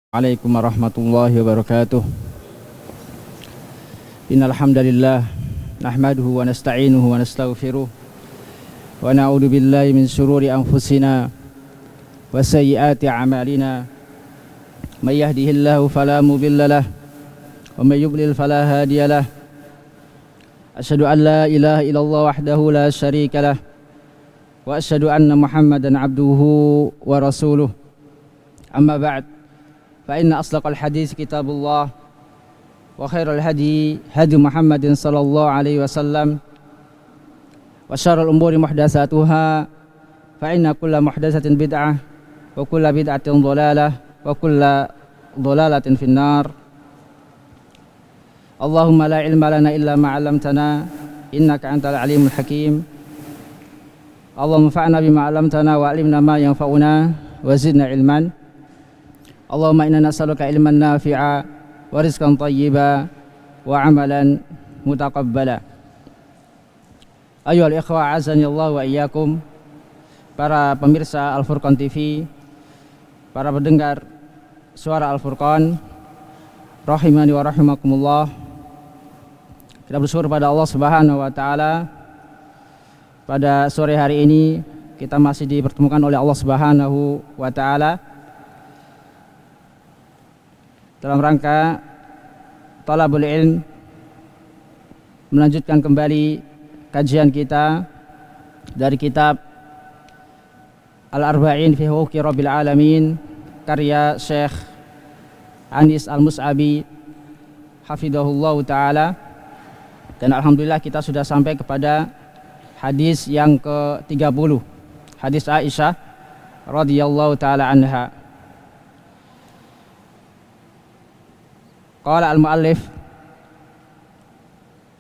Assalamualaikum warahmatullahi wabarakatuh. Innal hamdalillah nahmaduhu wa nasta'inuhu wa nastaghfiruh wa na'udzu billahi min shururi anfusina wa sayyiati a'malina. May yahdihillahu fala mudilla lahu wa may yudlil fala hadiya lahu. Asyhadu an la ilaha illallah wahdahu la syarika lahu wa asyhadu anna Muhammadan abduhu wa rasuluh. Amma ba'd. فإن أصدق الحديث كتاب الله وخير الهدي هدي محمد صلى الله عليه وسلم وشر الأمور محدثاتها فإن كل محدثة بدعة وكل بدعة ضلالة وكل ضلالة في النار. اللهم لا علم لنا إلا ما علمتنا إنك أنت العليم الحكيم. اللهم انفعنا بما علمتنا وعلمنا ما ينفعنا وزدنا علما. Allahumma inna nas'aluka ilman nafi'a wa rizqan thayyiba wa amalan mutaqabbala. Ayyuhal ikhwa azani Allah wa iyyakum, para pemirsa Al-Furqan TV, para pendengar suara Al-Furqan rahimani wa rahimakumullah. Kita bersyukur pada Allah Subhanahu wa taala, pada sore hari ini kita masih dipertemukan oleh Allah Subhanahu wa taala dalam rangka talabul ilm, melanjutkan kembali kajian kita dari kitab Al-Arba'in fi Huquqi Rabbil Alamin karya Syekh Anis Al-Mus'abi hafidhahullahu ta'ala. Dan alhamdulillah kita sudah sampai kepada hadis yang ke-30, hadis Aisyah radhiyallahu ta'ala anha. Qala al-muallif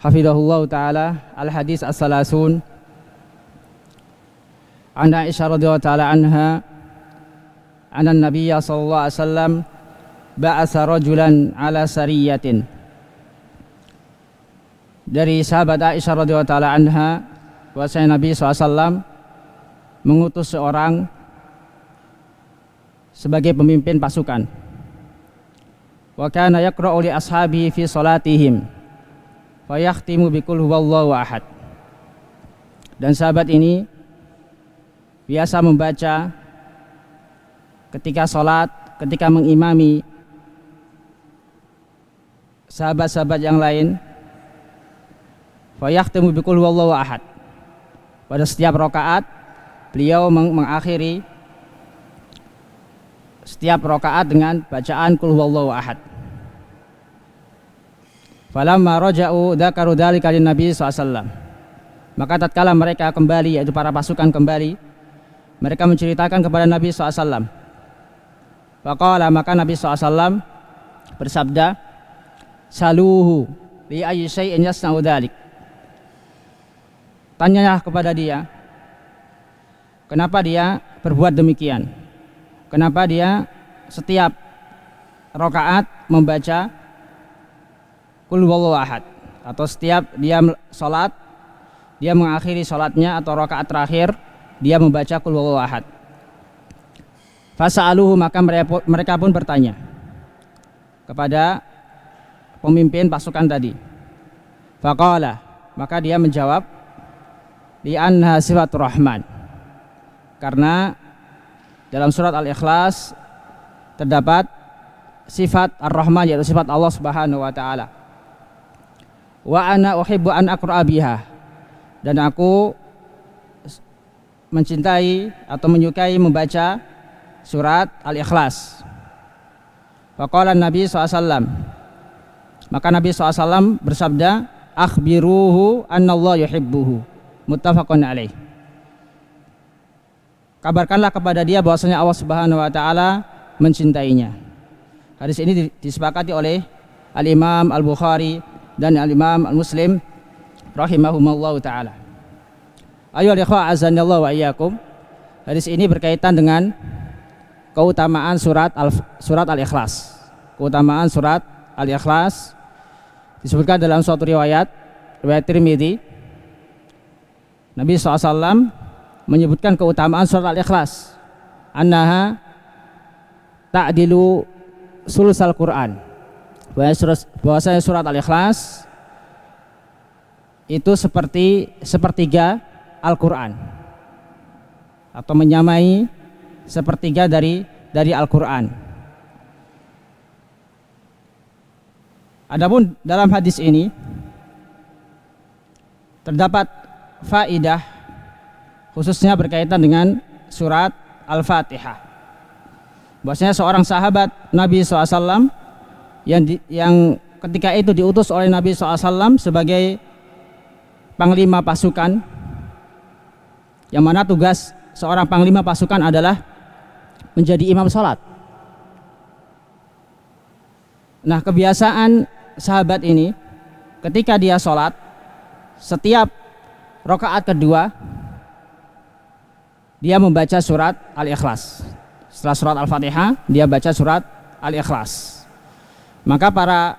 hafidhahullahu ta'ala al-hadis as-salasun an Aisyah radhiyallahu ta'ala anha anna an-nabiyya sallallahu alaihi wasallam ba'atsa rajulan ala sariyatin. Dari sahabat Aisyah radhiyallahu ta'ala anha bahwasanya Nabi SAW mengutus seorang sebagai pemimpin pasukan. Wa kana yaqra'u li ashabihi fi salatihim fa yakhtimu bi qul huwallahu ahad. Dan sahabat ini biasa membaca ketika salat, ketika mengimami sahabat-sahabat yang lain, fa yakhtimu bi qul huwallahu ahad. Pada setiap rakaat beliau mengakhiri setiap rakaat dengan bacaan qul huwallahu ahad. Falamma raja'u dzakaru dzalika lin Nabi SAW. Maka tatkala mereka kembali, yaitu para pasukan kembali, mereka menceritakan kepada Nabi SAW. Faqala, maka Nabi SAW bersabda, saluhu li ayyi syai'in yasna'u dzalik. Tanyalah kepada dia, kenapa dia berbuat demikian? Kenapa dia setiap rakaat membaca qul huwallahu ahad, atau setiap dia salat, dia mengakhiri salatnya atau rakaat terakhir dia membaca qul huwallahu ahad. Fasa'aluhu, maka mereka pun bertanya kepada pemimpin pasukan tadi. Faqala, maka dia menjawab, li anha sifatur rahman, karena dalam surat Al-Ikhlas terdapat sifat Ar-Rahman, yaitu sifat Allah Subhanahu wa taala. Wa ana uhibbu an aqra'a biha, dan aku mencintai atau menyukai membaca surat Al-Ikhlas. Faqala Nabi SAW, maka Nabi SAW bersabda, akhbiruhu annallaha yuhibbuhu, muttafaqun alaih. Kabarkanlah kepada dia bahwasanya Allah Subhanahu wa taala mencintainya. Hadis ini disepakati oleh Al-Imam Al-Bukhari dan Al-Imam Al-Muslim rahimahumallahu taala. Ayyuhal ikhwa azanillahu wa iyyakum. Hadis ini berkaitan dengan keutamaan surat Al-Ikhlas. Keutamaan surat Al-Ikhlas disebutkan dalam suatu riwayat Tirmidzi. Nabi SAW menyebutkan keutamaan surat Al-Ikhlas, annaha ta'dilu sulusal Quran. Bahwasanya surat Al-Ikhlas itu seperti sepertiga Al-Quran, atau menyamai sepertiga dari Al-Quran. Adapun dalam hadis ini terdapat faidah khususnya berkaitan dengan surat Al-Fatihah. Bahwasanya seorang sahabat Nabi SAW yang ketika itu diutus oleh Nabi SAW sebagai panglima pasukan, yang mana tugas seorang panglima pasukan adalah menjadi imam sholat. Nah, kebiasaan sahabat ini ketika dia sholat, setiap rakaat kedua dia membaca surat Al-Ikhlas. Setelah surat Al-Fatihah dia baca surat Al-Ikhlas. Maka para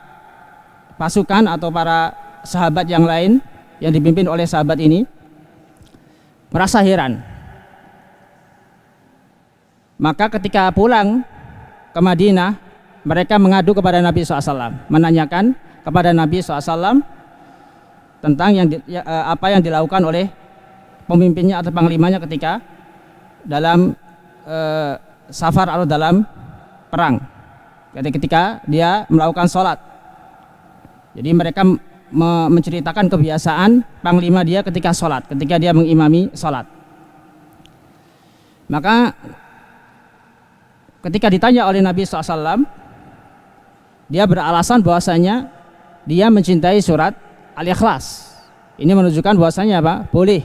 pasukan atau para sahabat yang lain yang dipimpin oleh sahabat ini merasa heran. Maka ketika pulang ke Madinah, mereka mengadu kepada Nabi SAW, menanyakan kepada Nabi SAW tentang apa yang dilakukan oleh pemimpinnya atau panglimanya ketika dalam safar atau dalam perang, ketika dia melakukan sholat. Jadi mereka menceritakan kebiasaan panglima dia ketika sholat, ketika dia mengimami sholat. Maka ketika ditanya oleh Nabi SAW, dia beralasan bahwasanya dia mencintai surat Al-Ikhlas. Ini menunjukkan bahwasanya apa? Boleh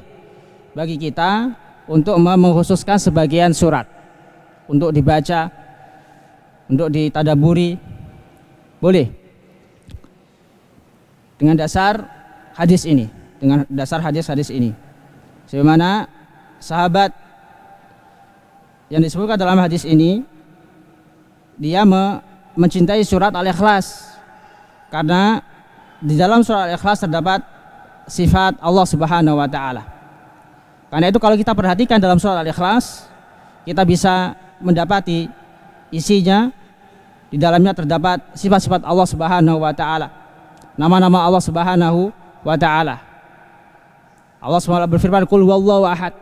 bagi kita untuk mengkhususkan sebagian surat untuk dibaca, untuk ditadaburi, boleh. Dengan dasar hadis ini, dengan dasar hadis-hadis ini, sebagaimana sahabat yang disebutkan dalam hadis ini, dia mencintai surat Al-Ikhlas karena di dalam surat Al-Ikhlas terdapat sifat Allah Subhanahu wa Ta'ala. Karena itu kalau kita perhatikan dalam surat Al-Ikhlas, kita bisa mendapati isinya di dalamnya terdapat sifat-sifat Allah Subhanahu wa Ta'ala, nama-nama Allah Subhanahu wa Ta'ala. Allah SWT berfirman, Qul huwallahu ahad.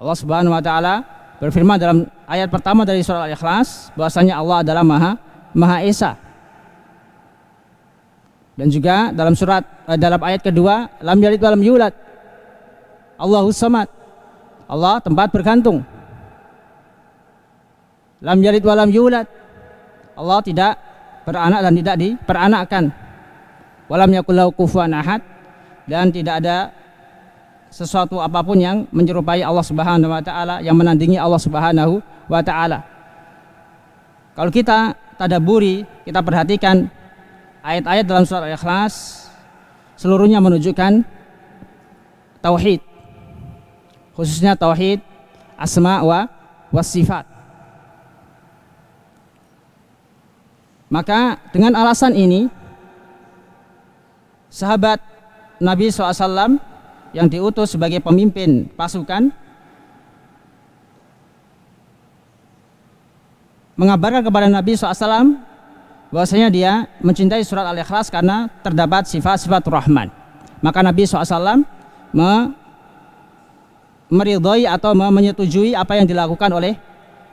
Allah Subhanahu wa Ta'ala berfirman dalam ayat pertama dari surah Al-Ikhlas bahwasanya Allah adalah Maha Esa. Dan juga dalam ayat kedua, lam yalid wa lam yulad. Allahus samad. Allah tempat bergantung. Lam yalid wa lam yulad. Allah tidak beranak dan tidak diperanakkan. Walam yakul lahu kufuwan ahad, dan tidak ada sesuatu apapun yang menyerupai Allah Subhanahu wa Ta'ala, yang menandingi Allah Subhanahu wa Ta'ala. Kalau kita tadabburi, kita perhatikan ayat-ayat dalam surat Al-Ikhlas, seluruhnya menunjukkan tauhid, khususnya tauhid asma wa sifat. Maka dengan alasan ini, sahabat Nabi SAW yang diutus sebagai pemimpin pasukan mengabarkan kepada Nabi SAW bahwasanya dia mencintai surat Al-Ikhlas karena terdapat sifat-sifat Rahman. Maka Nabi SAW meridhoi atau menyetujui apa yang dilakukan oleh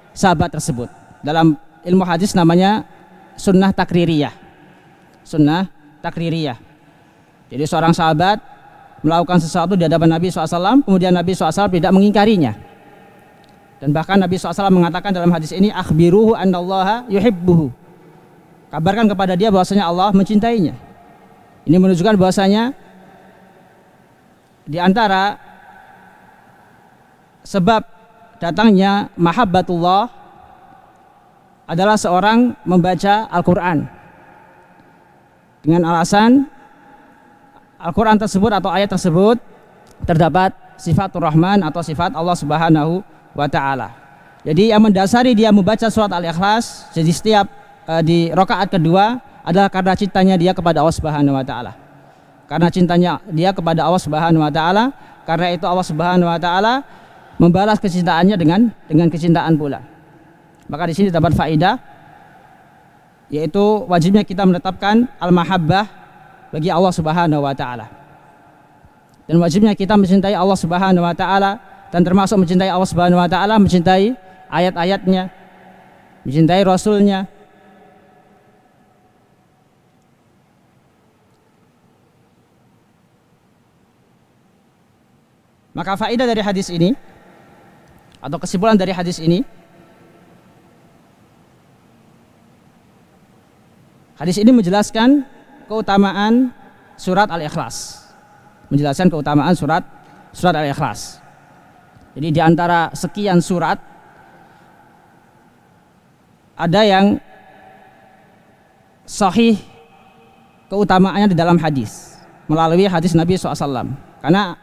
sahabat tersebut. Dalam ilmu hadis namanya sunnah takririyah. Sunnah takririyah. Jadi seorang sahabat melakukan sesuatu di hadapan Nabi SAW, kemudian Nabi SAW tidak mengingkarinya. Dan bahkan Nabi SAW mengatakan dalam hadis ini, akhbiruhu annallaha yuhibbuhu. Kabarkan kepada dia bahwasanya Allah mencintainya. Ini menunjukkan bahwasanya di antara sebab datangnya mahabbatullah adalah seorang membaca Al-Quran dengan alasan Al-Quran tersebut atau ayat tersebut terdapat sifat Rahman atau sifat Allah Subhanahu wa Ta'ala. Jadi yang mendasari dia membaca surat Al-Ikhlas, jadi setiap di rakaat kedua adalah karena cintanya dia kepada Allah Subhanahu wa Ta'ala. Karena cintanya dia kepada Allah Subhanahu wa Ta'ala, karena itu Allah Subhanahu wa Ta'ala membalas kecintaannya dengan kecintaan pula. Maka di sini dapat faedah yaitu wajibnya kita menetapkan al-mahabbah bagi Allah Subhanahu wa taala. Dan wajibnya kita mencintai Allah Subhanahu wa taala, dan termasuk mencintai Allah Subhanahu wa taala mencintai ayat-ayatnya, mencintai rasulnya. Maka faedah dari hadis ini atau kesimpulan dari hadis ini, hadis ini menjelaskan keutamaan surat Al-Ikhlas. Menjelaskan keutamaan surat Al-Ikhlas. Jadi di antara sekian surat ada yang sahih keutamaannya di dalam hadis melalui hadis Nabi SAW. Karena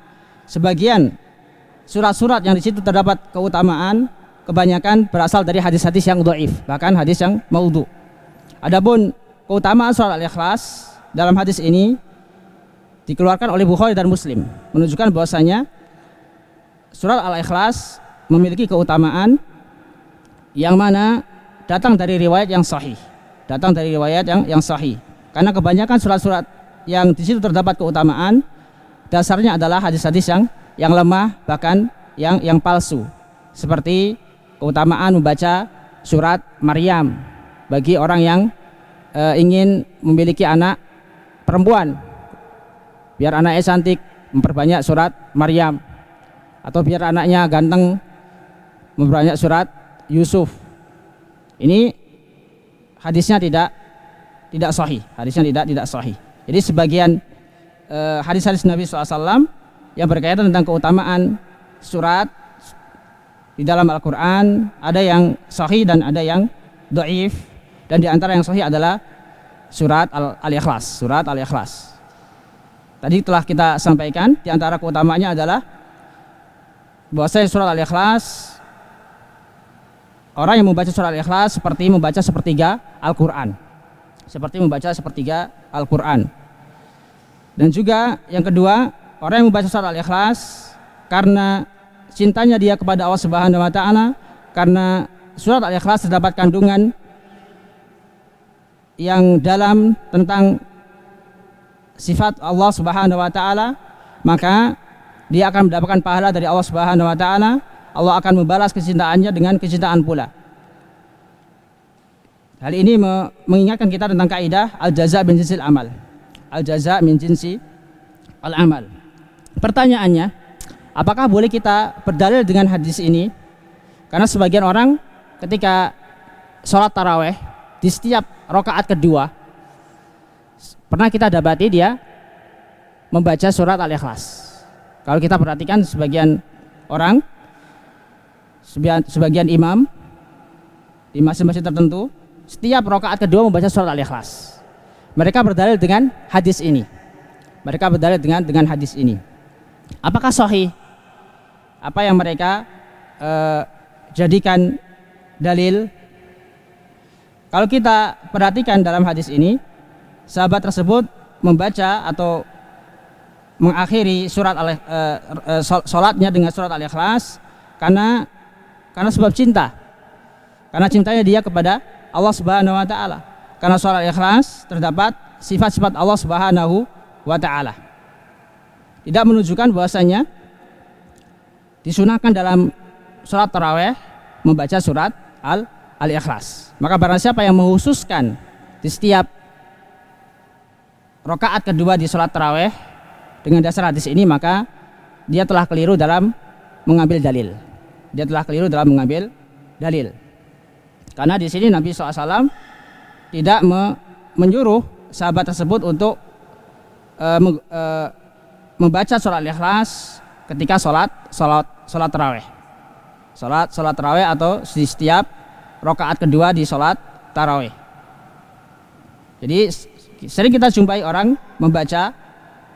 sebagian surat-surat yang di situ terdapat keutamaan kebanyakan berasal dari hadis-hadis yang dhaif, bahkan hadis yang maudhu. Adapun keutamaan surat Al-Ikhlas dalam hadis ini dikeluarkan oleh Bukhari dan Muslim, menunjukkan bahwasanya surat Al-Ikhlas memiliki keutamaan yang mana datang dari riwayat yang sahih, datang dari riwayat yang sahih. Karena kebanyakan surat-surat yang di situ terdapat keutamaan dasarnya adalah hadis-hadis yang lemah, bahkan yang palsu. Seperti keutamaan membaca surat Maryam bagi orang yang ingin memiliki anak perempuan, biar anaknya cantik, memperbanyak surat Maryam. Atau biar anaknya ganteng, memperbanyak surat Yusuf. Ini hadisnya tidak sahih, hadisnya tidak sahih. Jadi sebagian hadis-hadis Nabi SAW yang berkaitan tentang keutamaan surat di dalam Al-Quran ada yang sahih dan ada yang dhaif, dan di antara yang sahih adalah surat Al-Ikhlas. Surat Al-Ikhlas tadi telah kita sampaikan, di antara keutamaannya adalah bahwasanya surat Al-Ikhlas, orang yang membaca surat Al-Ikhlas seperti membaca sepertiga Al-Quran, seperti membaca sepertiga Al-Quran. Dan juga yang kedua, orang yang membaca surat Al-Ikhlas karena cintanya dia kepada Allah Subhanahu wa taala, karena surat Al-Ikhlas terdapat kandungan yang dalam tentang sifat Allah Subhanahu wa taala, maka dia akan mendapatkan pahala dari Allah Subhanahu wa taala. Allah akan membalas kecintaannya dengan kecintaan pula. Hal ini mengingatkan kita tentang kaidah al-jaza' min jinsil amal. Al-jaza' min jinsi al-amal. Pertanyaannya, apakah boleh kita berdalil dengan hadis ini? Karena sebagian orang ketika sholat taraweh di setiap rakaat kedua, pernah kita dapati dia membaca surat Al-Ikhlas. Kalau kita perhatikan sebagian orang, sebagian imam di masjid-masjid tertentu, setiap rakaat kedua membaca surat Al-Ikhlas. Mereka berdalil dengan hadis ini. Mereka berdalil dengan hadis ini. Apakah sahih apa yang mereka jadikan dalil? Kalau kita perhatikan dalam hadis ini, sahabat tersebut membaca atau mengakhiri sholatnya dengan surat Al-Ikhlas karena sebab cinta. Karena cintanya dia kepada Allah Subhanahu wa taala. Karena surat Al-Ikhlas terdapat sifat-sifat Allah Subhanahu wa taala. Tidak menunjukkan bahwasanya disunahkan dalam sholat tarawih membaca surat Al-Ikhlas. Maka barang siapa yang menghususkan di setiap rakaat kedua di sholat tarawih dengan dasar hadis ini, maka dia telah keliru dalam mengambil dalil. Dia telah keliru dalam mengambil dalil. Karena di sini Nabi SAW tidak menyuruh sahabat tersebut untuk membaca surat Al-Ikhlas ketika sholat tarawih. Sholat tarawih atau di setiap rakaat kedua di sholat tarawih. Jadi sering kita jumpai orang membaca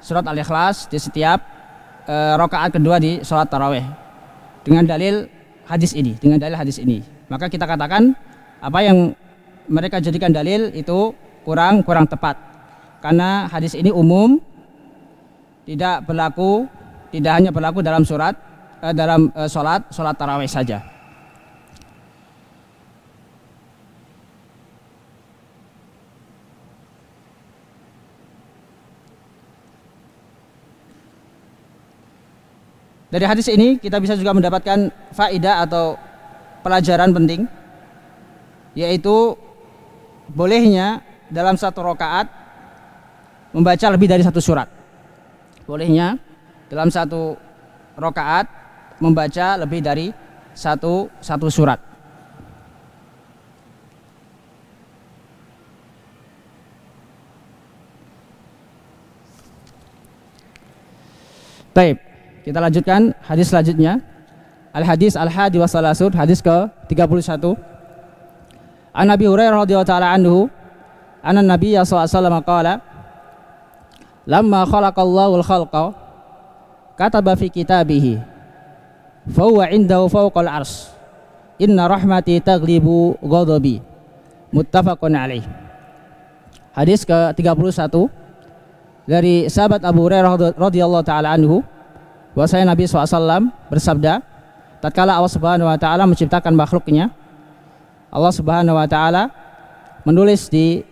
surat Al-Ikhlas di setiap rakaat kedua di sholat tarawih dengan dalil hadis ini. Maka kita katakan apa yang mereka jadikan dalil itu kurang tepat, karena hadis ini umum, tidak hanya berlaku dalam sholat tarawih saja. Dari hadis ini kita bisa juga mendapatkan faedah atau pelajaran penting, yaitu bolehnya dalam satu rakaat membaca lebih dari satu surat. Bolehnya dalam satu rakaat membaca lebih dari satu surat. Baik, kita lanjutkan hadis selanjutnya. Al-hadis al-hadi wa salasun, hadis ke-31. An Abi Hurairah radhiyallahu ta'ala anhu, anna Nabiy sallallahu alaihi wasallam qala, lamma khalaqallahu al-khalqa kataba fi kitabihi fa huwa 'indahu fawqa al-'arsy inna rahmati taghlibu ghadabi, muttafaqun alaih. Hadis ke-31 dari sahabat Abu Hurairah radhiyallahu ta'ala anhu, bahwasanya Nabi SAW bersabda, tatkala Allah Subhanahu wa taala menciptakan makhluknya, Allah Subhanahu wa taala menulis di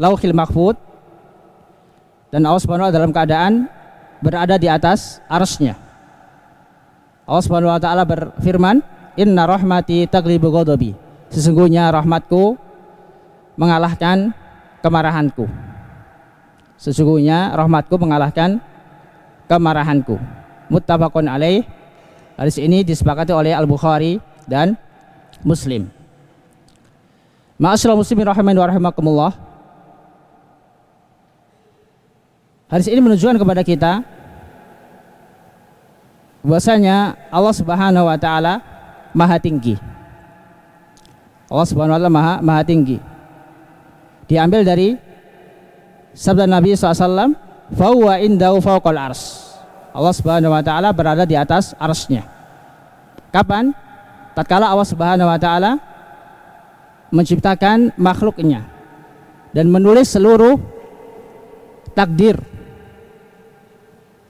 Lauhil Mahfuz, dan Allah Subhanahu wa taala dalam keadaan berada di atas arsy-Nya. Allah Subhanahu wa taala berfirman, inna rahmati taghlibu ghadabi, sesungguhnya rahmatku mengalahkan kemarahanku. Sesungguhnya rahmatku mengalahkan kemarahanku. Muttafaqun alaih. Hadis ini disepakati oleh Al-Bukhari dan Muslim. Ma'asyiral muslimin rahimani wa rahimakumullah. Hadis ini menunjukkan kepada kita bahwasanya Allah Subhanahu wa taala Maha tinggi. Allah Subhanahu wa taala Maha tinggi. Diambil dari sabda Nabi SAW, fa huwa indahu fawqal arsy. Allah Subhanahu wa taala berada di atas arsy-Nya. Kapan? Tatkala Allah Subhanahu wa taala menciptakan makhluknya dan menulis seluruh takdir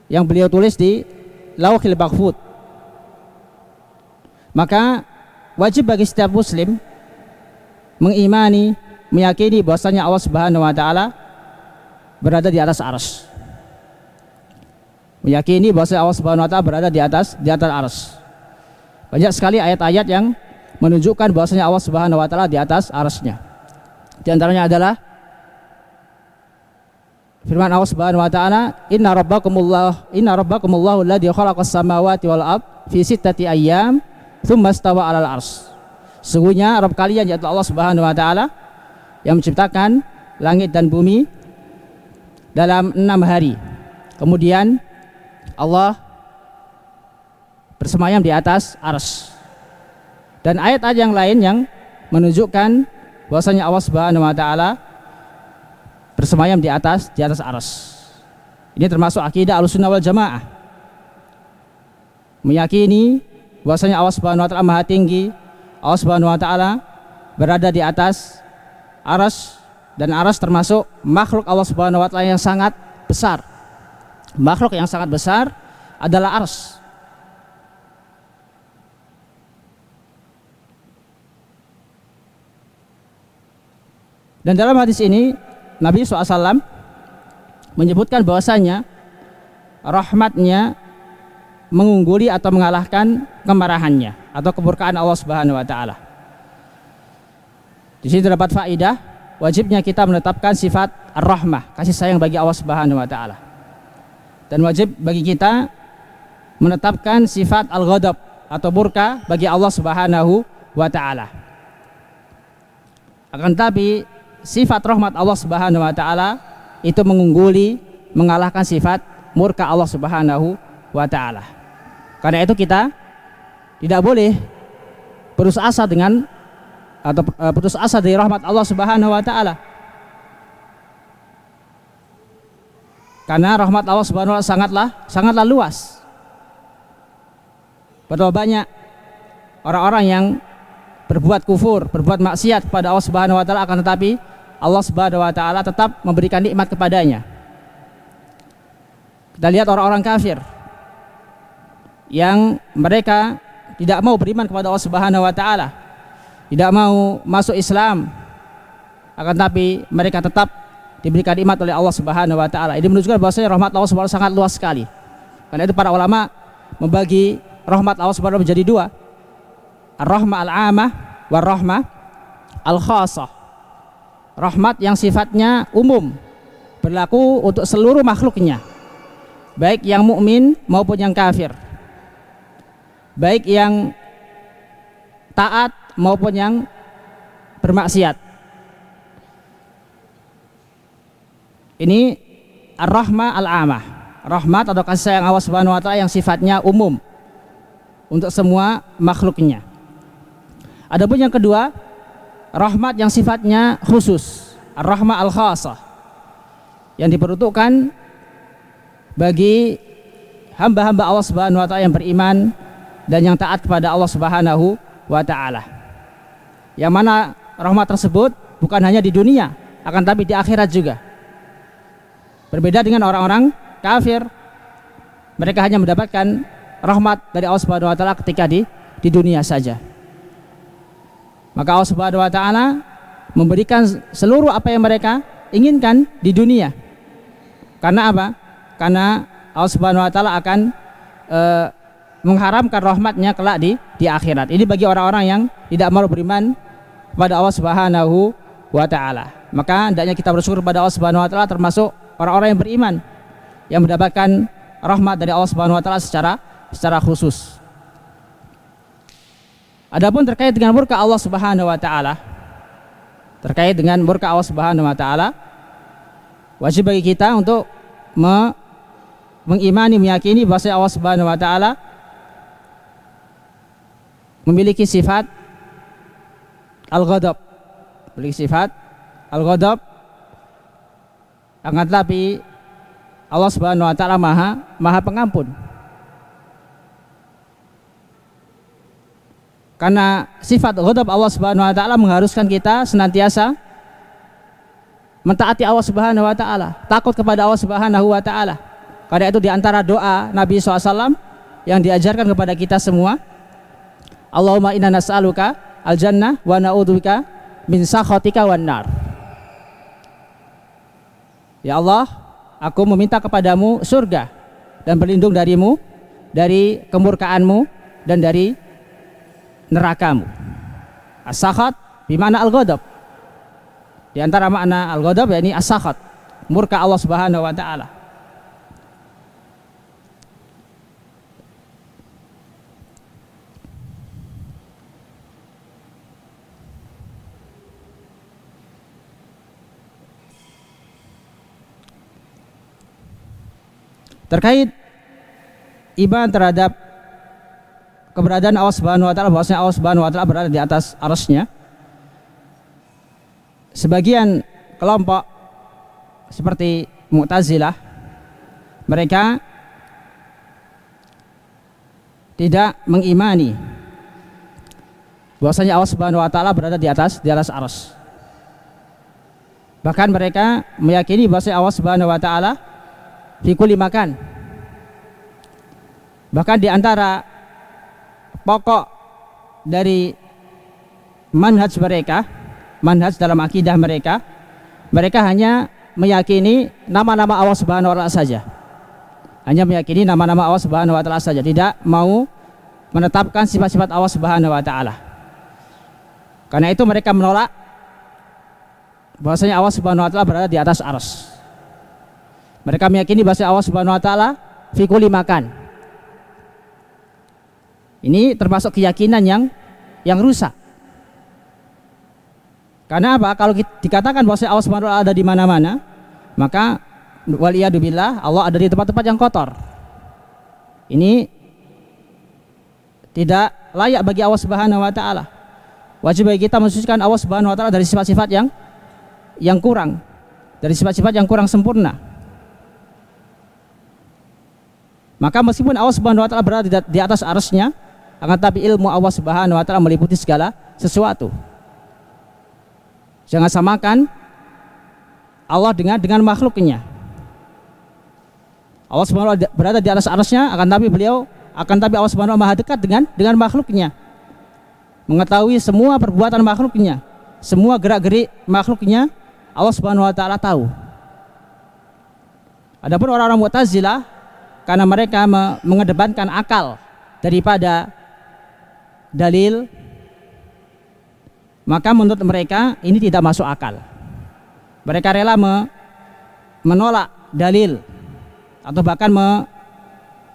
yang beliau tulis di Lauhil Mahfuz. Maka wajib bagi setiap muslim mengimani, meyakini bahwasanya Allah Subhanahu wa taala berada di atas arsy. Meyakini bahwasanya Allah Subhanahu wa taala berada di atas arsy. Banyak sekali ayat-ayat yang menunjukkan bahwasanya Allah Subhanahu wa taala di atas arsy-Nya. Di antaranya adalah firman Allah Subhanahu wa taala, inna rabbakumullahu alladzi khalaqas samawati wal ard fi sittati ayyam tsumma istawa 'alal arsy. Sesungguhnya Rabb kalian yaitu Allah Subhanahu wa taala yang menciptakan langit dan bumi dalam 6 hari. Kemudian Allah bersemayam di atas arsy. Dan ayat-ayat yang lain yang menunjukkan bahwasanya Allah Subhanahu wa taala bersemayam di atas arsy. Ini termasuk akidah Ahlussunnah wal Jamaah. Meyakini bahwasanya Allah Subhanahu wa taala Maha tinggi, Allah Subhanahu wa taala berada di atas arsy, dan arsy termasuk makhluk Allah Subhanahu wa taala yang sangat besar. Makhluk yang sangat besar adalah arsy. Dan dalam hadis ini Nabi SAW menyebutkan bahwasanya rahmatnya mengungguli atau mengalahkan kemarahannya atau kemurkaan Allah Subhanahu wa taala. Di sini terdapat faedah wajibnya kita menetapkan sifat ar-rahmah, kasih sayang bagi Allah Subhanahu wa taala. Dan wajib bagi kita menetapkan sifat al-ghadab atau murka bagi Allah Subhanahu wa taala. Akan tetapi sifat rahmat Allah Subhanahu wa taala itu mengungguli, mengalahkan sifat murka Allah Subhanahu wa taala. Karena itu kita tidak boleh putus asa dengan atau putus asa dari rahmat Allah Subhanahu wa taala. Karena rahmat Allah Subhanahu wa taala sangatlah luas. Betapa banyak orang-orang yang berbuat kufur, berbuat maksiat kepada Allah Subhanahu wa taala, akan tetapi Allah Subhanahu wa taala tetap memberikan nikmat kepadanya. Kita lihat orang-orang kafir yang mereka tidak mau beriman kepada Allah Subhanahu wa taala, tidak mau masuk Islam, akan tetapi mereka tetap diberikan nikmat oleh Allah Subhanahu wa taala. Ini menunjukkan bahwasanya rahmat Allah Subhanahu wa taala sangat luas sekali. Karena itu para ulama membagi rahmat Allah Subhanahu wa ta'ala menjadi dua. Ar-rahmah al-'amah wa rahmah al-khassah. Rahmat yang sifatnya umum, berlaku untuk seluruh makhluknya, baik yang mukmin maupun yang kafir, baik yang taat maupun yang bermaksiat. Ini ar-rahmah al-'amah, rahmat atau kasih sayang Allah Subhanahu wa ta'ala yang sifatnya umum untuk semua makhluknya. Adapun yang kedua, rahmat yang sifatnya khusus, ar-rahmah al-khassah, yang diperuntukkan bagi hamba-hamba Allah Subhanahu wa ta'ala yang beriman dan yang taat kepada Allah Subhanahu wa ta'ala. Yang mana rahmat tersebut bukan hanya di dunia, akan tapi di akhirat juga. Berbeda dengan orang-orang kafir, mereka hanya mendapatkan rahmat dari Allah Subhanahu wa ta'ala ketika di dunia saja. Maka Allah Subhanahu wa ta'ala memberikan seluruh apa yang mereka inginkan di dunia. Karena apa? Karena Allah Subhanahu wa ta'ala akan mengharamkan rahmatnya kelak di akhirat. Ini bagi orang-orang yang tidak mau beriman kepada Allah Subhanahu wa ta'ala. Maka hendaknya kita bersyukur kepada Allah Subhanahu wa ta'ala, termasuk orang-orang yang beriman yang mendapatkan rahmat dari Allah Subhanahu wa ta'ala secara khusus. Adapun terkait dengan murka Allah Subhanahu wa ta'ala, terkait dengan murka Allah Subhanahu wa ta'ala, wajib bagi kita untuk mengimani, meyakini bahwa Allah Subhanahu wa ta'ala memiliki sifat al-ghadab, memiliki sifat al-ghadab. Akan tetapi Allah Subhanahu wa ta'ala maha pengampun. Karena sifat ghadab Allah Subhanahu wa ta'ala mengharuskan kita senantiasa mentaati Allah Subhanahu wa ta'ala, takut kepada Allah Subhanahu wa ta'ala. Karena itu diantara doa Nabi SAW yang diajarkan kepada kita semua, Allahumma inna nas'aluka al-jannah wa na'udzubika min sakhatika wan nar. Ya Allah, aku meminta kepadamu surga dan berlindung darimu dari kemurkaanmu dan dari nerakamu. As-sakhat bimana al-ghadab. Di antara makna al-ghadab yakni as-sakhat, murka Allah Subhanahu wa ta'ala. Terkait iman terhadap keberadaan Allah Subhanahu wa ta'ala, bahwasanya Allah Subhanahu wa ta'ala berada di atas arsy-Nya, sebagian kelompok seperti Mu'tazilah, mereka tidak mengimani bahwasanya Allah Subhanahu wa ta'ala berada di atas arsy. Bahkan mereka meyakini bahwasanya Allah Subhanahu wa ta'ala fi kulli makan. Bahkan di antara pokok dari manhaj mereka, manhaj dalam akidah mereka, mereka hanya meyakini nama-nama Allah Subhanahu wa ta'ala saja. Hanya meyakini nama-nama Allah Subhanahu wa ta'ala saja, tidak mau menetapkan sifat-sifat Allah Subhanahu wa ta'ala. Karena itu mereka menolak bahwasanya Allah Subhanahu wa ta'ala berada di atas arsy. Mereka meyakini bahwa Allah Subhanahu wa ta'ala fi kulli makan. Ini termasuk keyakinan yang rusak. Karena apa? Kalau dikatakan bahwa Allah Subhanahu wa ta'ala ada di mana-mana, maka waliyadzubillah Allah ada di tempat-tempat yang kotor. Ini tidak layak bagi Allah Subhanahu wa ta'ala. Wajib bagi kita mensucikan Allah Subhanahu wa ta'ala dari sifat-sifat yang kurang, dari sifat-sifat yang kurang sempurna. Maka meskipun Allah Subhanahu wa ta'ala berada di atas arsy-Nya, akan tapi ilmu Allah Subhanahu wa ta'ala meliputi segala sesuatu. Jangan samakan Allah dengan makhluknya. Allah Subhanahu wa ta'ala berada di atas arsy-Nya, akan tapi Allah Subhanahu wa ta'ala maha dekat dengan makhluknya. Mengetahui semua perbuatan makhluknya, semua gerak-gerik makhluknya, Allah Subhanahu wa ta'ala tahu. Adapun orang-orang Mu'tazilah, karena mereka mengedepankan akal daripada dalil, maka menurut mereka ini tidak masuk akal. Mereka rela menolak dalil atau bahkan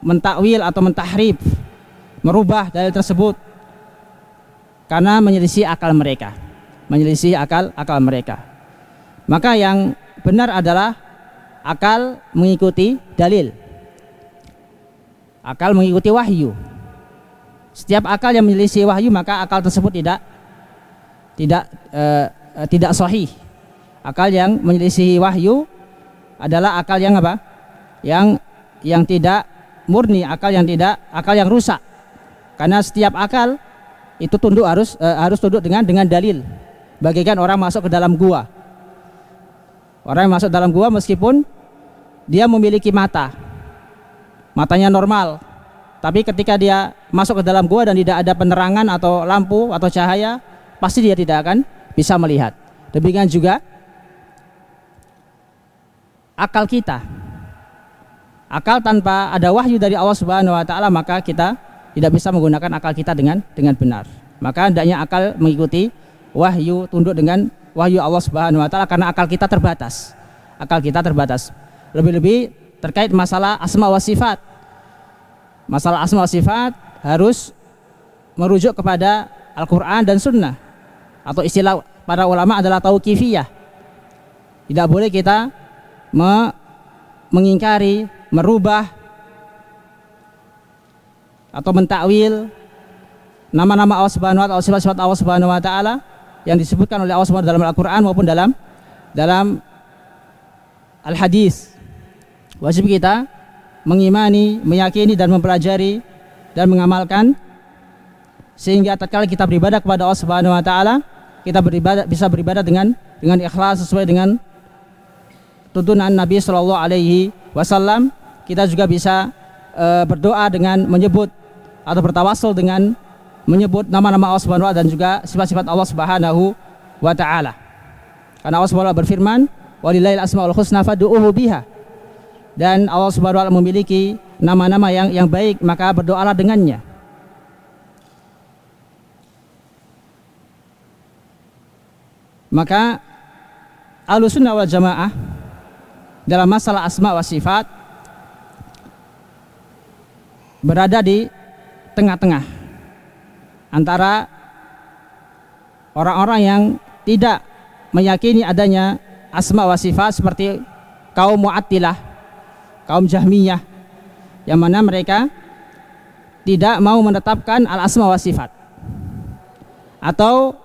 mentakwil atau mentahrif, merubah dalil tersebut karena menyelisih akal mereka, menyelisih akal mereka. Maka yang benar adalah akal mengikuti dalil, akal mengikuti wahyu. Setiap akal yang menyelisih wahyu maka akal tersebut tidak sahih. Akal yang menyelisih wahyu adalah akal yang apa? Yang tidak murni, akal yang rusak. Karena setiap akal itu harus tunduk dengan dalil. Bagaikan orang masuk ke dalam gua. Orang yang masuk dalam gua meskipun dia memiliki matanya normal, tapi ketika dia masuk ke dalam gua dan tidak ada penerangan atau lampu atau cahaya, pasti dia tidak akan bisa melihat. Demikian juga akal kita. Akal tanpa ada wahyu dari Allah Subhanahu wa taala, maka kita tidak bisa menggunakan akal kita dengan benar. Maka hendaknya akal mengikuti wahyu, tunduk dengan wahyu Allah Subhanahu wa taala, karena akal kita terbatas. Akal kita terbatas. Lebih-lebih terkait masalah asma wa sifat. Masalah asma wa sifat harus merujuk kepada Al-Qur'an dan Sunnah, atau istilah para ulama adalah tauqifiyah. Tidak boleh kita mengingkari, merubah atau mentakwil nama-nama Allah Subhanahu wa taala, sifat-sifat Allah Subhanahu wa taala yang disebutkan oleh Allah Subhanahu wa taala dalam Al-Qur'an maupun dalam Al-Hadis. Wajib kita mengimani, meyakini dan mempelajari dan mengamalkan, sehingga tatkala kita beribadah kepada Allah Subhanahu wa taala, kita bisa beribadah dengan ikhlas sesuai dengan tuntunan Nabi sallallahu alaihi wasallam. Kita juga bisa berdoa dengan menyebut atau bertawassul dengan menyebut nama-nama Allah Subhanahu wa taala dan juga sifat-sifat Allah Subhanahu wa taala. Karena Allah Subhanahu wa taala berfirman, "Walillahil asmaul husna fad'uuhu biha." Dan Allah Subhanahu wa taala memiliki nama-nama yang baik, maka berdoalah dengannya. Maka Ahlussunnah wal Jamaah dalam masalah asma wa sifat berada di tengah-tengah antara orang-orang yang tidak meyakini adanya asma wa sifat seperti kaum Mu'attilah, kaum Jahmiyah, yang mana mereka tidak mau menetapkan al-asma wa sifat, atau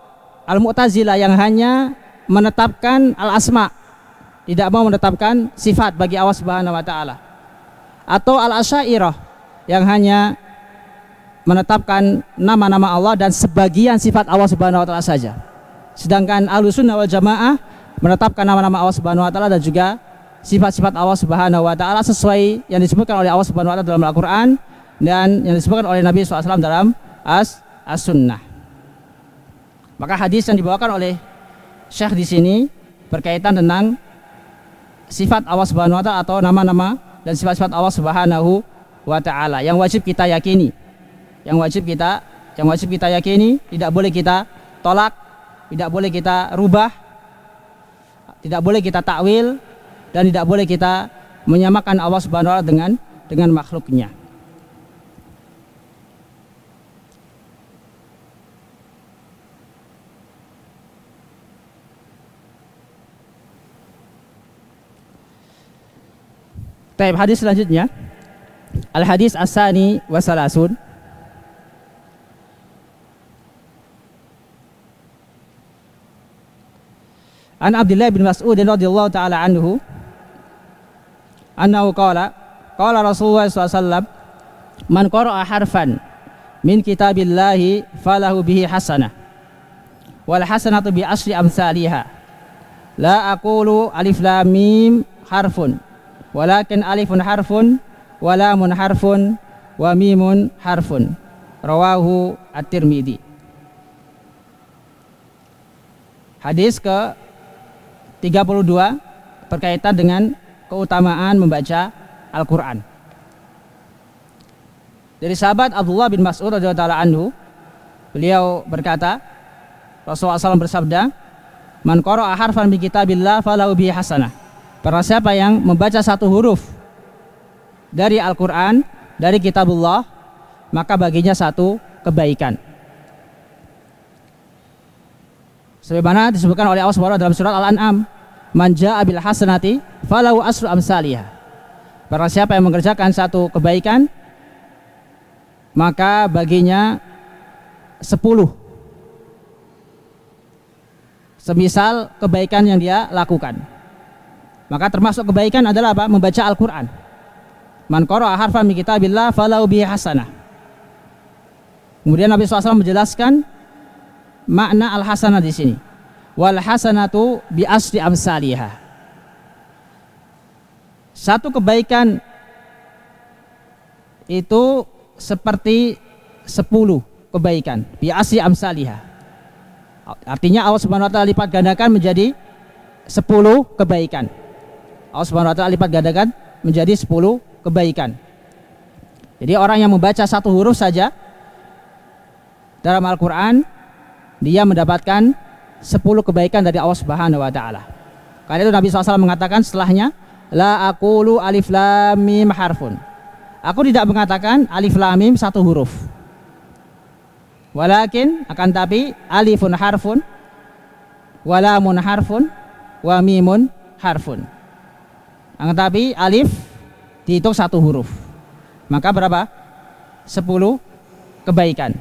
Al-Mu'tazilah yang hanya menetapkan al-asma, tidak mau menetapkan sifat bagi Allah Subhanahu wa taala, atau Al-Asy'ariyah yang hanya menetapkan nama-nama Allah dan sebagian sifat Allah Subhanahu wa taala saja. Sedangkan Ahlussunnah wal Jamaah menetapkan nama-nama Allah Subhanahu wa taala dan juga sifat-sifat Allah Subhanahu wa taala sesuai yang disebutkan oleh Allah Subhanahu wa taala dalam Al-Qur'an dan yang disebutkan oleh Nabi SAW dalam As-Sunnah. Maka hadis yang dibawakan oleh Syekh di sini berkaitan tentang sifat Allah Subhanahu wa taala atau nama-nama dan sifat-sifat Allah Subhanahu wa taala yang wajib kita yakini. Yang wajib kita yakini, tidak boleh kita tolak, tidak boleh kita rubah, tidak boleh kita takwil, dan tidak boleh kita menyamakan Allah Subhanahu wa taala dengan makhluknya. Baik, hadis selanjutnya Al-Hadis As-Sani wa Salasun. An Abdullah bin Mas'ud radhiyallahu ta'ala anhu annahu qala Rasulullah sallallahu alaihi wasallam, man qara'a harfan min kitabillahi falahu bihi hasanah wal hasanatu bi asyri amsalihha la aqulu alif lam mim harfun walakin alifun harfun wa lamun harfun wa mimun harfun. Rawahu At-Tirmidzi. Hadis ke 32 berkaitan dengan keutamaan membaca Al-Quran. Dari sahabat Abdullah bin Mas'ud radhiyallahu taala anhu, beliau berkata, Rasulullah SAW bersabda, "Man qara'a harfan min kitabillah falahu bihi hasanah." Barang siapa yang membaca satu huruf dari Al-Qur'an, dari kitabullah, maka baginya satu kebaikan. Sebagaimana disebutkan oleh Allah Subhanahu wa taala dalam surat Al-An'am, "Man jaa'a bil hasanati falahu asru amsalihha." Barang siapa yang mengerjakan satu kebaikan, maka baginya 10 semisal kebaikan yang dia lakukan. Maka termasuk kebaikan adalah apa? Membaca Al-Quran. Man qara'a harfan min kitabillah falahu bihi hasanah. Kemudian Nabi SAW menjelaskan makna al-hasanah di sini. Wal hasanatu bi asri amsalihha. Satu kebaikan itu seperti 10 kebaikan, bi asri amsalihha. Artinya Allah Subhanahu wa taala lipat gandakan menjadi 10 kebaikan. Allah Subhanahu wa taala lipat gandakan menjadi 10 kebaikan. Jadi orang yang membaca satu huruf saja dalam Al-Qur'an, dia mendapatkan 10 kebaikan dari Allah Subhanahu wa taala. Karena itu Nabi SAW mengatakan setelahnya, la aqulu alif lam mim harfun. Aku tidak mengatakan alif lam mim satu huruf. Walakin akan tapi alifun harfun, wa lamun harfun, wa mimun harfun. Akan tapi alif dihitung satu huruf. Maka berapa? 10 kebaikan.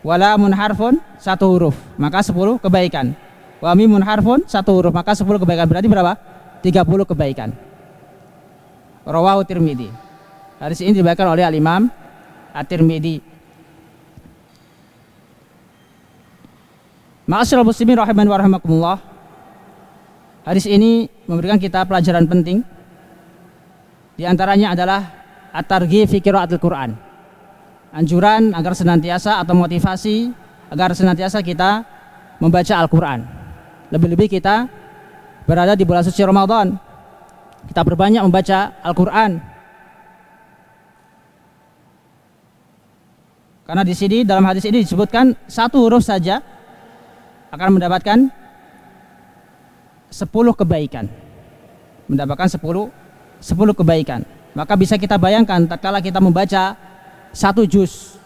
Wa lamun harfun satu huruf, maka 10 kebaikan. Wa mimun harfun satu huruf, maka 10 kebaikan. Berarti berapa? 30 kebaikan. Rawahu Tirmidzi. Hadis ini diriwayatkan oleh Al-Imam At-Tirmidzi. Ma'asyiral muslimin rahiman wa rahimakumullah. Hadis ini memberikan kita pelajaran penting. Di antaranya adalah at-targhib fi qiraatil Qur'an. Anjuran agar senantiasa atau motivasi agar senantiasa kita membaca Al-Qur'an. Lebih-lebih kita berada di bulan suci Ramadan. Kita berbanyak membaca Al-Qur'an. Karena di sini dalam hadis ini disebutkan satu huruf saja akan mendapatkan 10 kebaikan. Mendapatkan 10 kebaikan. Maka bisa kita bayangkan tatkala kita membaca satu juz,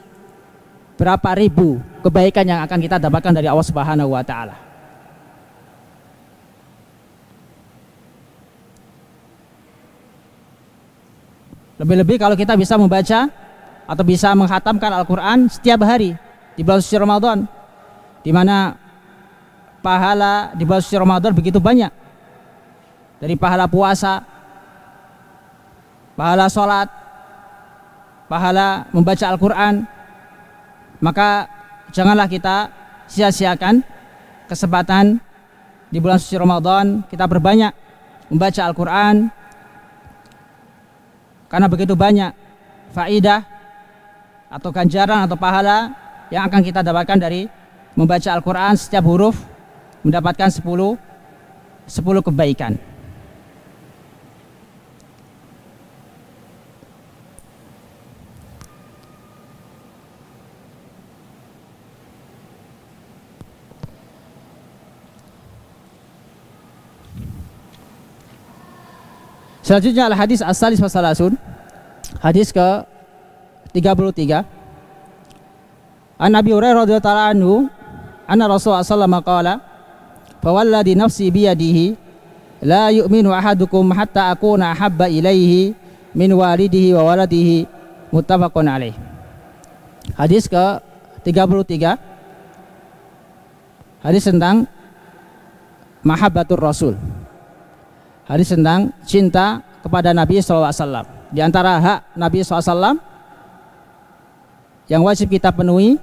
berapa ribu kebaikan yang akan kita dapatkan dari Allah Subhanahu wa taala. Lebih-lebih kalau kita bisa membaca atau bisa menghatamkan Al-Qur'an setiap hari di bulan suci Ramadan, di mana pahala di bulan suci Ramadan begitu banyak. Dari pahala puasa, pahala sholat, pahala membaca Al-Quran, maka janganlah kita sia-siakan kesempatan di bulan suci Ramadan kita berbanyak membaca Al-Quran, karena begitu banyak faidah atau ganjaran atau pahala yang akan kita dapatkan dari membaca Al-Quran. Setiap huruf mendapatkan 10 kebaikan. Selanjutnya al-hadis as-salis wa salasun. Hadis ke 33. An Abi Hurairah radhiyallahu ta'ala anhu anna Rasulullah sallallahu alaihi wasallam qala fa walladhi nafsi bi yadihi la yu'minu ahadukum hatta akuna habba ilaihi min walidihi wa waladihi, muttafaqun alaih. Hadis ke 33. Hadis tentang mahabbatur Rasul. Hadis tentang cinta kepada Nabi SAW. Di antara hak Nabi SAW yang wajib kita penuhi,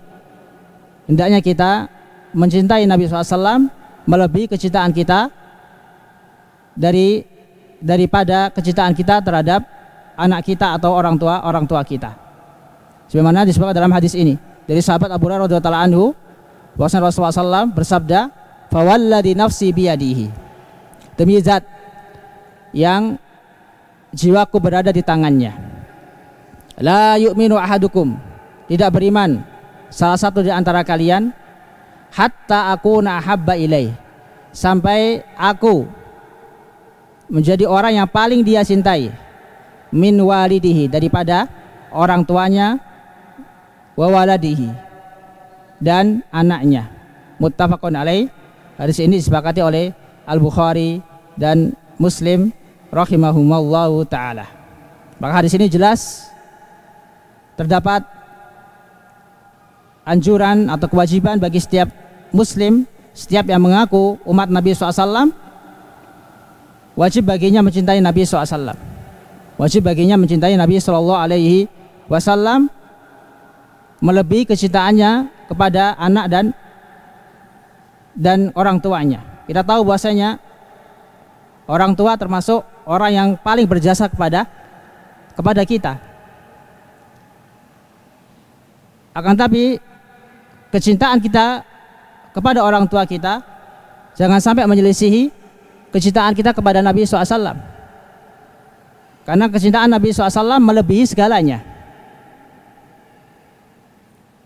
hendaknya kita mencintai Nabi SAW melebihi kecintaan kita daripada kecintaan kita terhadap anak kita atau orang tua kita. Sebagaimana disebutkan dalam hadis ini dari sahabat Abu Hurairah radhiyallahu anhu, bahwasanya Rasulullah SAW bersabda, "Fawalladhi nafsi biyadihi." Demi zat yang jiwaku berada di tangannya. La yu'minu ahadukum, tidak beriman salah satu di antara kalian, hatta akuna ahabba ilaih, sampai aku menjadi orang yang paling dia cintai, min walidihi, daripada orang tuanya, wa waladihi, dan anaknya. Muttafaqun alaih. Hadis ini disepakati oleh Al-Bukhari dan Muslim rahimahumallahu taala. Maka hadis ini jelas terdapat anjuran atau kewajiban bagi setiap muslim, setiap yang mengaku umat Nabi SAW, wajib baginya mencintai Nabi SAW. Wajib baginya mencintai Nabi SAW, melebihi kecintaannya kepada anak dan orang tuanya. Kita tahu bahwasanya orang tua termasuk orang yang paling berjasa kepada kita. Akan tapi kecintaan kita kepada orang tua kita jangan sampai menyelisihi kecintaan kita kepada Nabi SAW. Karena kecintaan Nabi SAW melebihi segalanya.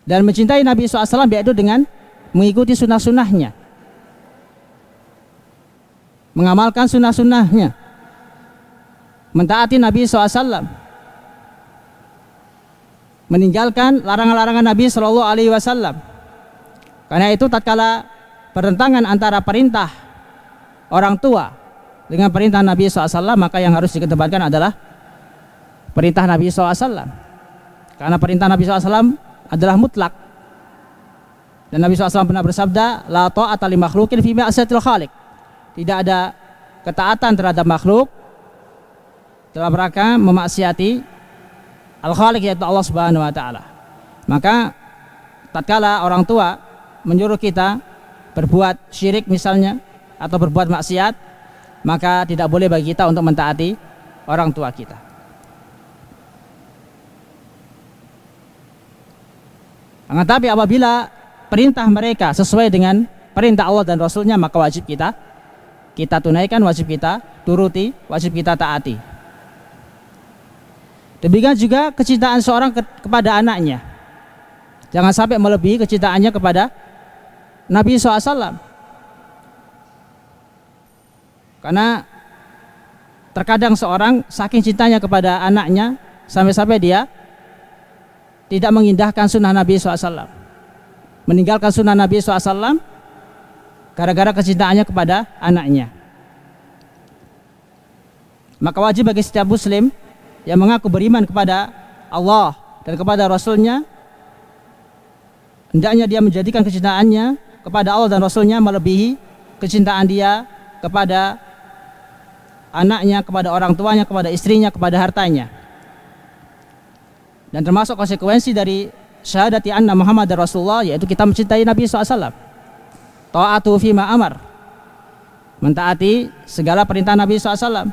Dan mencintai Nabi SAW yaitu dengan mengikuti sunnah-sunnahnya, mengamalkan sunnah-sunnahnya, mentaati Nabi SAW, meninggalkan larangan-larangan Nabi SAW. Karena itu tatkala bertentangan antara perintah orang tua dengan perintah Nabi SAW, maka yang harus dikedepankan adalah perintah Nabi SAW. Karena perintah Nabi SAW adalah mutlak. Dan Nabi SAW pernah bersabda, la ta'ata li makhlukin fi ma'siyatil khaliq. Tidak ada ketaatan terhadap makhluk dalam rangka memaksiati Al-Khaliq, yaitu Allah Subhanahu wa taala. Maka tatkala orang tua menyuruh kita berbuat syirik misalnya atau berbuat maksiat, maka tidak boleh bagi kita untuk mentaati orang tua kita. Akan tapi apabila perintah mereka sesuai dengan perintah Allah dan Rasulnya, maka wajib kita tunaikan, wajib kita turuti, wajib kita taati. Demikian juga kecintaan seorang kepada anaknya, jangan sampai melebihi kecintaannya kepada Nabi SAW. Karena terkadang seorang saking cintanya kepada anaknya sampai-sampai dia tidak mengindahkan sunnah Nabi SAW, meninggalkan sunnah Nabi SAW gara-gara kecintaannya kepada anaknya. Maka wajib bagi setiap muslim yang mengaku beriman kepada Allah dan kepada Rasulnya, hendaknya dia menjadikan kecintaannya kepada Allah dan Rasulnya melebihi kecintaan dia kepada anaknya, kepada orang tuanya, kepada istrinya, kepada hartanya. Dan termasuk konsekuensi dari syahadati anna Muhammad Rasulullah, yaitu kita mencintai Nabi SAW. Ta'atu fima amar, mentaati segala perintah Nabi SAW.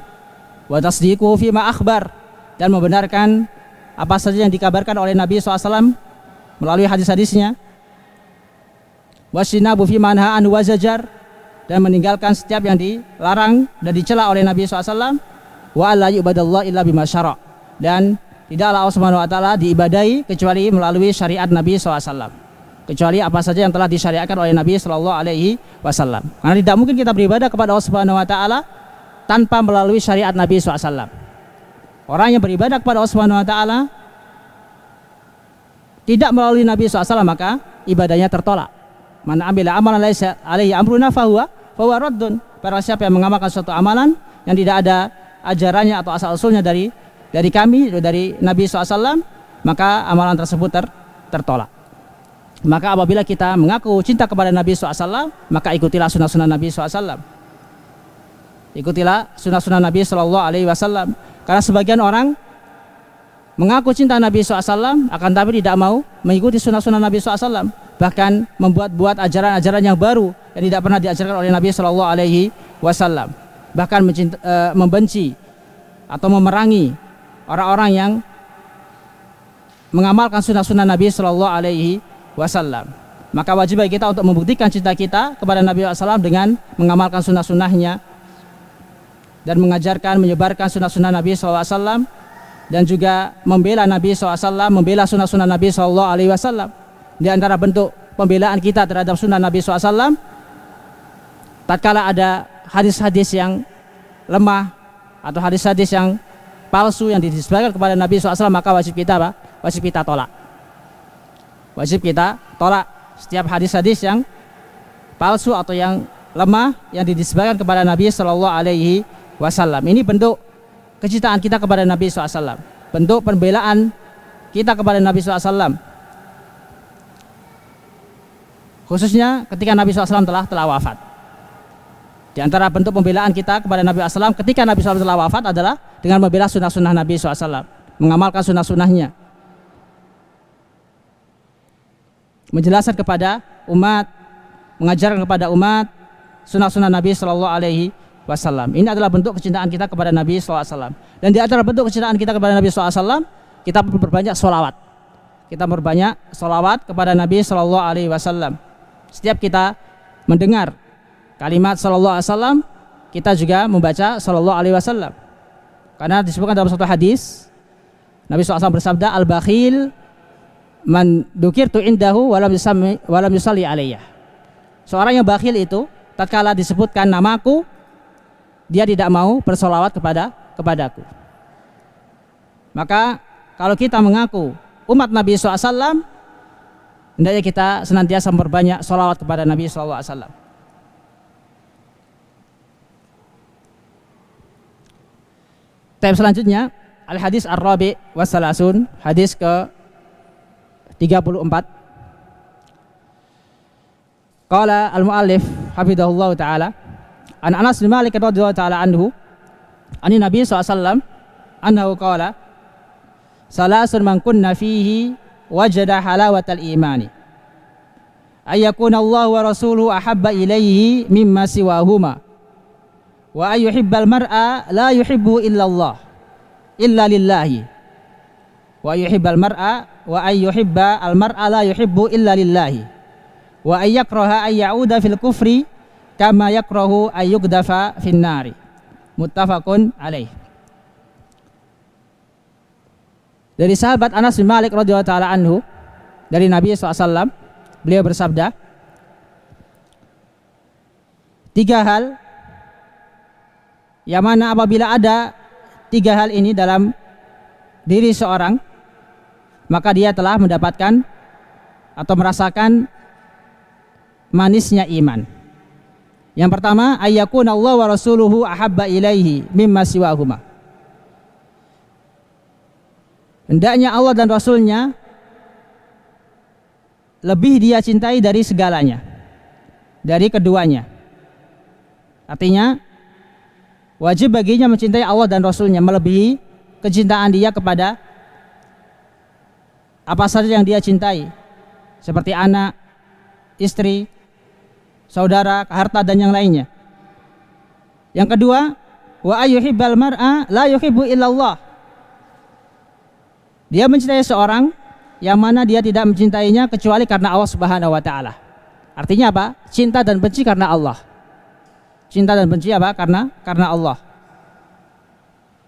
Wa tasdiquhu fima akhbar, dan membenarkan apa saja yang dikabarkan oleh Nabi SAW melalui hadis-hadisnya. Wasyinabu fi manha an wazajar, dan meninggalkan setiap yang dilarang dan dicela oleh Nabi SAW. Wa la yubadallah illa bima syara', dan tidaklah Allah Subhanahu wa taala diibadahi kecuali melalui syariat Nabi SAW, kecuali apa saja yang telah disyariatkan oleh Nabi SAW. Karena tidak mungkin kita beribadah kepada Allah Subhanahu wa taala tanpa melalui syariat Nabi SAW. Orang yang beribadah kepada Allah Subhanahu wa taala tidak melalui Nabi SAW, maka ibadahnya tertolak. Man amila amalan laisa alaihi amruna fahuwa raddun. Para siapa yang mengamalkan suatu amalan yang tidak ada ajarannya atau asal usulnya dari kami, dari Nabi SAW, maka amalan tersebut tertolak. Maka apabila kita mengaku cinta kepada Nabi SAW, maka ikutilah sunnah-sunnah Nabi SAW. Ikutilah sunnah-sunnah Nabi SAW. Karena sebagian orang mengaku cinta Nabi SAW, akan tapi tidak mau mengikuti sunnah-sunnah Nabi SAW. Bahkan membuat ajaran-ajaran yang baru yang tidak pernah diajarkan oleh Nabi SAW. Bahkan membenci atau memerangi orang-orang yang mengamalkan sunnah-sunnah Nabi SAW. Maka wajib bagi kita untuk membuktikan cinta kita kepada Nabi SAW dengan mengamalkan sunnah-sunnahnya dan mengajarkan, menyebarkan sunnah-sunnah Nabi SAW dan juga membela Nabi SAW, membela sunnah-sunnah Nabi SAW. Di antara bentuk pembelaan kita terhadap sunnah Nabi SAW, tatkala ada hadis-hadis yang lemah atau hadis-hadis yang palsu yang dinisbahkan kepada Nabi SAW, maka wajib kita apa? Wajib kita tolak. Wajib kita tolak setiap hadis-hadis yang palsu atau yang lemah yang dinisbahkan kepada Nabi SAW. Ini bentuk kecintaan kita kepada Nabi SAW, bentuk pembelaan kita kepada Nabi SAW, khususnya ketika Nabi SAW telah wafat. Di antara bentuk pembelaan kita kepada Nabi SAW ketika Nabi SAW telah wafat adalah dengan membela sunnah-sunnah Nabi SAW, mengamalkan sunnah-sunnahnya, menjelaskan kepada umat, mengajarkan kepada umat sunnah-sunnah Nabi SAW. Ini adalah bentuk kecintaan kita kepada Nabi SAW. Dan di antara bentuk kecintaan kita kepada Nabi SAW, kita berbanyak sholawat. Kita berbanyak sholawat kepada Nabi SAW. Setiap kita mendengar kalimat sallallahu alaihi wasallam, kita juga membaca sallallahu alaihi wasallam. Karena disebutkan dalam satu hadis, Nabi SAW bersabda, al-bakhil man dzukirtu indahu wa lam yusalli alayya. Seorang yang bakhil itu tatkala disebutkan namaku, dia tidak mau bersolawat kepadaku. Maka kalau kita mengaku umat Nabi SAW, hendaknya kita senantiasa memperbanyak solawat kepada Nabi SAW. Tab selanjutnya al-hadis ar-rabi wa salasun, hadis ke 34. Qala al-muallif hafidhahullah ta'ala an Anas bin Malik radhiyallahu ta'ala anhu ani Nabi SAW annahu qala salasun man kunna fihi wajada halawatal imani ayyakuna Allah wa rasuluhu ahabba ilaihi mimma siwahuma wa ayyuhibbal mar'a la yuhibbu illa Allah illa lillahi wa ayyuhibbal mar'a wa ayyuhibba al mar'a la yuhibbu illa lillahi wa ayyakraha ayyauda fil kufri kama yakrahu ayyugdafa fin nari. Muttafaqun alaih. Dari sahabat Anas bin Malik radhiyallahu taala anhu, dari Nabi SAW, beliau bersabda, 3 hal yang mana apabila ada 3 hal ini dalam diri seorang, maka dia telah mendapatkan atau merasakan manisnya iman. Yang pertama, ayyakuna Allah wa rasuluhu ahabba ilaihi mimma siwahuma. Hendaknya Allah dan Rasulnya lebih dia cintai dari segalanya, dari keduanya. Artinya wajib baginya mencintai Allah dan Rasulnya, melebihi kecintaan dia kepada apa saja yang dia cintai, seperti anak, istri, saudara, harta dan yang lainnya. Yang kedua, wa ayyuhibbal mar'a la yuhibbu illallah. Dia mencintai seorang yang mana dia tidak mencintainya kecuali karena Allah Subhanahu wa taala. Artinya apa? Cinta dan benci karena Allah. Cinta dan benci apa? Karena Allah.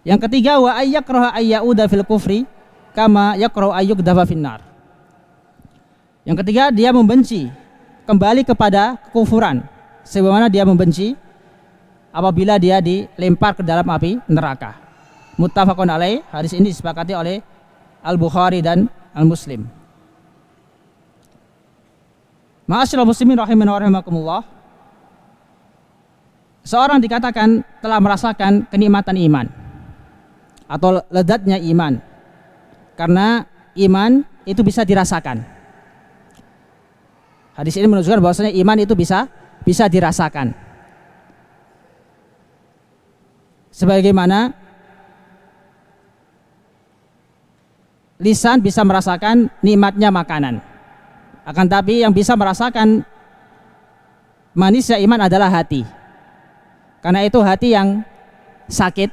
Yang ketiga, wa ayyakraha ayyauda fil kufri kama yakrahu ayyugdafa finnar. Yang ketiga, dia membenci kembali kepada kekufuran sebagaimana dia membenci apabila dia dilempar ke dalam api neraka. Muttafaqun alaih. Hadis ini disepakati oleh Al-Bukhari dan Al-Muslim. Ma'asyiral muslimin rahimani wa rahimakumullah. Seorang dikatakan telah merasakan kenikmatan iman atau lezatnya iman, karena iman itu bisa dirasakan. Hadis ini menunjukkan bahwasanya iman itu bisa dirasakan. Sebagaimana lisan bisa merasakan nikmatnya makanan, akan tapi yang bisa merasakan manisnya iman adalah hati. Karena itu hati yang sakit,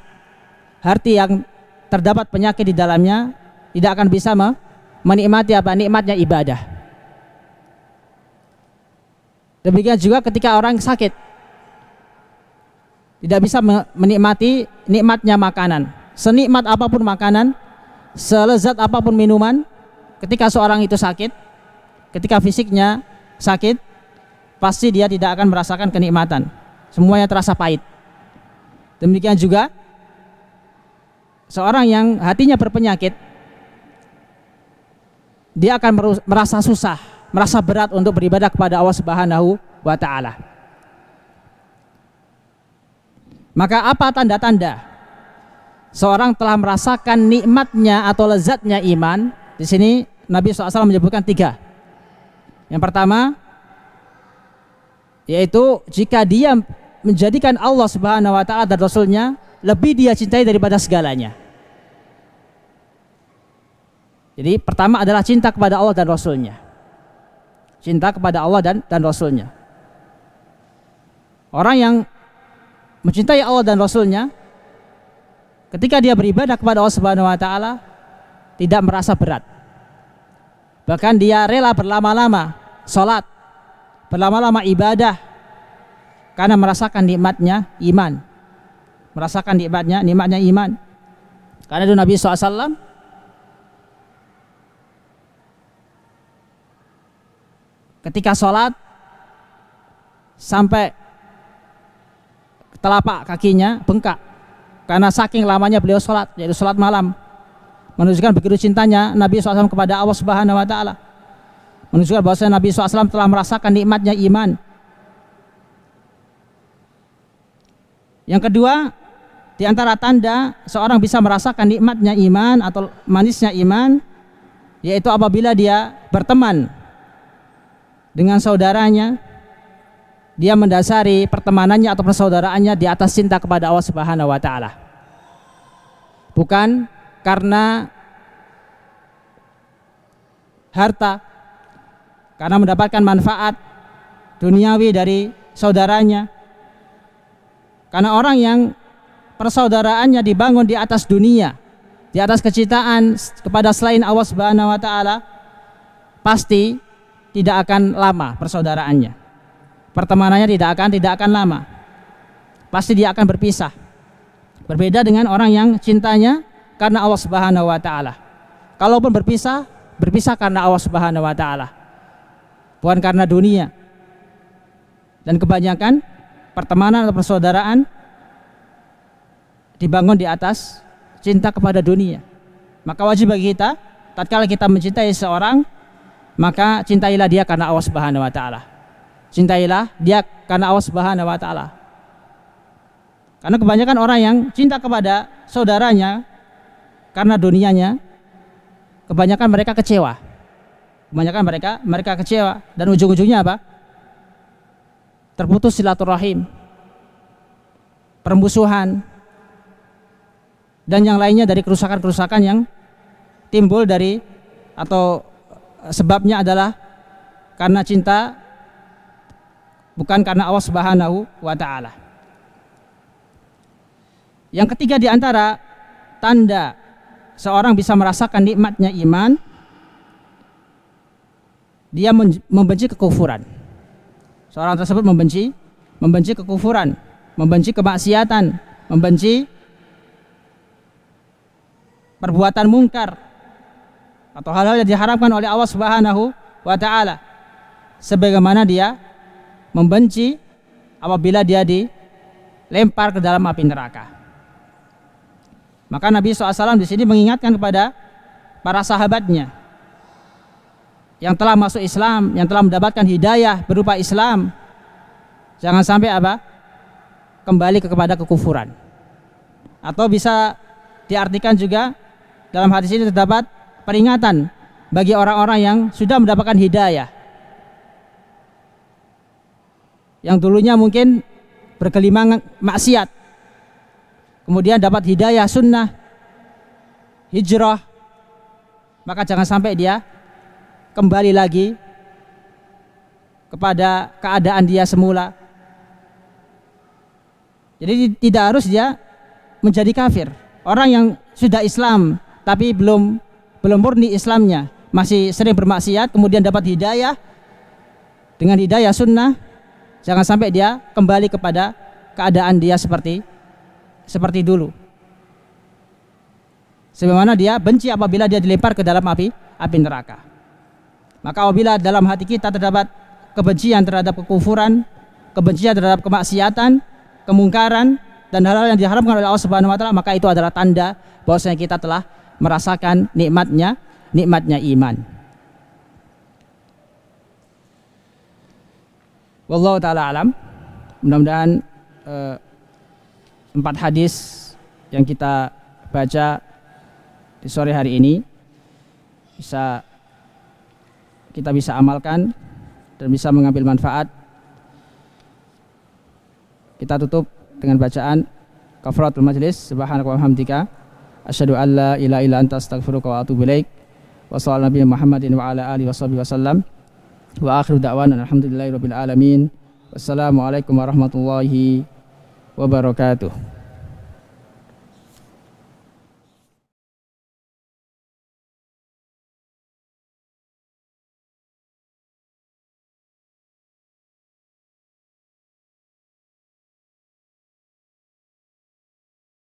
hati yang terdapat penyakit di dalamnya tidak akan bisa menikmati nikmatnya ibadah. Demikian juga ketika orang sakit tidak bisa menikmati nikmatnya makanan. Senikmat apapun makanan, selezat apapun minuman, ketika seorang itu sakit, ketika fisiknya sakit, pasti dia tidak akan merasakan kenikmatan. Semuanya terasa pahit. Demikian juga seorang yang hatinya berpenyakit, dia akan merasa susah, merasa berat untuk beribadah kepada Allah Subhanahu wa taala. Maka apa tanda-tanda seorang telah merasakan nikmatnya atau lezatnya iman? Di sini Nabi SAW menyebutkan 3. Yang pertama, yaitu jika dia menjadikan Allah Subhanahu wa taala dan Rasulnya lebih dia cintai daripada segalanya. Jadi pertama adalah cinta kepada Allah dan Rasulnya. Cinta kepada Allah dan Rasulnya. Orang yang mencintai Allah dan Rasulnya, ketika dia beribadah kepada Allah Subhanahu wa taala tidak merasa berat. Bahkan dia rela berlama-lama salat, berlama-lama ibadah karena merasakan nikmatnya iman. Merasakan nikmatnya iman. Karena itu Nabi SAW ketika salat sampai telapak kakinya bengkak karena saking lamanya beliau sholat, yaitu sholat malam, menunjukkan begitu cintanya Nabi SAW kepada Allah Subhanahu wa taala, menunjukkan bahwa Nabi SAW telah merasakan nikmatnya iman. Yang kedua, di antara tanda seorang bisa merasakan nikmatnya iman atau manisnya iman, yaitu apabila dia berteman dengan saudaranya, dia mendasari pertemanannya atau persaudaraannya di atas cinta kepada Allah Subhanahu wa taala. Bukan karena harta, karena mendapatkan manfaat duniawi dari saudaranya. Karena orang yang persaudaraannya dibangun di atas dunia, di atas kecintaan kepada selain Allah Subhanahu wa taala, pasti tidak akan lama persaudaraannya. Pertemanannya tidak akan lama. Pasti dia akan berpisah. Berbeda dengan orang yang cintanya karena Allah Subhanahu wa taala. Kalaupun berpisah karena Allah Subhanahu wa taala. Bukan karena dunia. Dan kebanyakan pertemanan atau persaudaraan dibangun di atas cinta kepada dunia. Maka wajib bagi kita, tatkala kita mencintai seorang, maka cintailah dia karena Allah Subhanahu wa taala. Cintailah dia karena Allah Subhanahu wa taala. Karena kebanyakan orang yang cinta kepada saudaranya karena dunianya, kebanyakan mereka kecewa. Kebanyakan mereka kecewa dan ujung-ujungnya apa? Terputus silaturahim, permusuhan, dan yang lainnya dari kerusakan-kerusakan yang timbul dari atau sebabnya adalah karena cinta, bukan karena Allah Subhanahu wa taala. Yang ketiga di antara tanda seorang bisa merasakan nikmatnya iman, dia membenci kekufuran. Seorang tersebut membenci kekufuran, membenci kemaksiatan, membenci perbuatan mungkar atau hal-hal yang diharamkan oleh Allah Subhanahu wa taala. Sebagaimana dia membenci apabila dia dilempar ke dalam api neraka. Maka Nabi SAW di sini mengingatkan kepada para sahabatnya yang telah masuk Islam, yang telah mendapatkan hidayah berupa Islam, jangan sampai apa? Kembali kepada kekufuran. Atau bisa diartikan juga dalam hadis ini terdapat peringatan bagi orang-orang yang sudah mendapatkan hidayah, yang dulunya mungkin bergelimang maksiat, kemudian dapat hidayah sunnah, hijrah, maka jangan sampai dia kembali lagi kepada keadaan dia semula. Jadi tidak harus dia menjadi kafir. Orang yang sudah Islam tapi belum murni Islamnya, masih sering bermaksiat, kemudian dapat hidayah dengan hidayah sunnah, jangan sampai dia kembali kepada keadaan dia seperti dulu. sebagaimana dia benci apabila dia dilempar ke dalam api neraka. Maka apabila dalam hati kita terdapat kebencian terhadap kekufuran, kebencian terhadap kemaksiatan, kemungkaran dan hal-hal yang diharamkan oleh Allah Subhanahu wa taala, maka itu adalah tanda bahwasanya kita telah merasakan nikmatnya iman. Wallahu taala alam. Mudah-mudahan 4 hadis yang kita baca di sore hari ini kita bisa amalkan dan bisa mengambil manfaat. Kita tutup dengan bacaan kafaratul majlis. Subhanaka wa hamdika asyhadu an la ilaha illa anta astaghfiruka wa atubu ilaik. Wa sallallahu nabiyana Muhammadin wa ala alihi washabihi wasallam. Wa akhiru da'wana alhamdulillahirabbil alamin. Wassalamualaikum warahmatullahi wabarakatuh.